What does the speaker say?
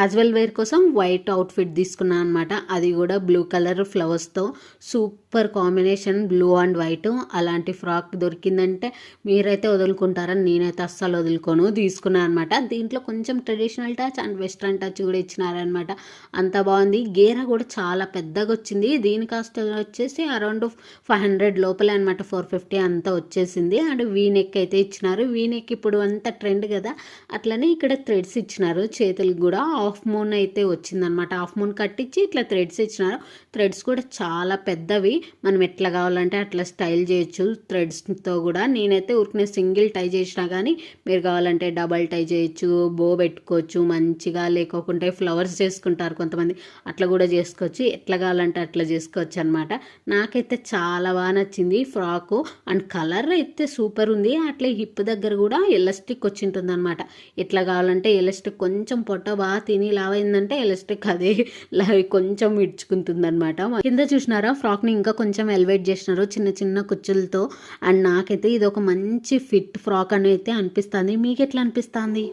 Casual wear కోసం white outfit తీసుకున్నాను అనమాట. అది కూడా బ్లూ కలర్ ఫ్లవర్స్తో super combination, blue and white. అలాంటి ఫ్రాక్ దొరికిందంటే మీరైతే వదులుకుంటారని నేనైతే అస్సలు వదులుకోను. తీసుకున్నాను అనమాట. దీంట్లో కొంచెం traditional touch and western touch కూడా ఇచ్చినారనమాట. అంత బాగుంది. గేరా కూడా చాలా పెద్దగా వచ్చింది. దీని కాస్ట్ వచ్చేసి అరౌండ్ 500 లోపలే అనమాట. 450 అంతా వచ్చేసింది. అండ్ వీ నెక్ అయితే ఇచ్చినారు. వీ నెక్ ఇప్పుడు అంతా ట్రెండ్ కదా, అట్లనే ఇక్కడ థ్రెడ్స్ ఇచ్చినారు. చేతులకు కూడా హాఫ్ మూన్ అయితే వచ్చిందనమాట. హాఫ్ మూన్ కట్టించి ఇట్లా థ్రెడ్స్ ఇచ్చినారు. థ్రెడ్స్ కూడా చాలా పెద్దవి. మనం ఎట్లా కావాలంటే అట్లా స్టైల్ చేయొచ్చు థ్రెడ్స్తో కూడా. నేనైతే ఊరికనే సింగిల్ టై చేసినా కానీ మీరు కావాలంటే డబల్ టై చేయొచ్చు, బో పెట్టుకోవచ్చు మంచిగా, లేకోకుంటే ఫ్లవర్స్ చేసుకుంటారు కొంతమంది, అట్లా కూడా చేసుకోవచ్చు. ఎట్లా కావాలంటే అట్లా చేసుకోవచ్చు అనమాట. నాకైతే చాలా బాగా నచ్చింది ఫ్రాకు. అండ్ కలర్ అయితే సూపర్ ఉంది. అట్లే హిప్ దగ్గర కూడా ఎలాస్టిక్ వచ్చింటుంది అనమాట. ఎట్లా కావాలంటే ఎలాస్టిక్ కొంచెం పొట్ట బాగా తిని లావైందంటే ఎలాస్టిక్ అదే కొంచెం ఇడ్చుకుంటుంది అనమాట. కింద చూసినారా ఫ్రాక్ని ఇంకా కొంచెం ఎలివేట్ చేసినారు చిన్న చిన్న కుచ్చులతో. అండ్ నాకైతే ఇది ఒక మంచి ఫిట్ ఫ్రాక్ అని అయితే అనిపిస్తుంది. మీకు ఎట్లా అనిపిస్తుంది?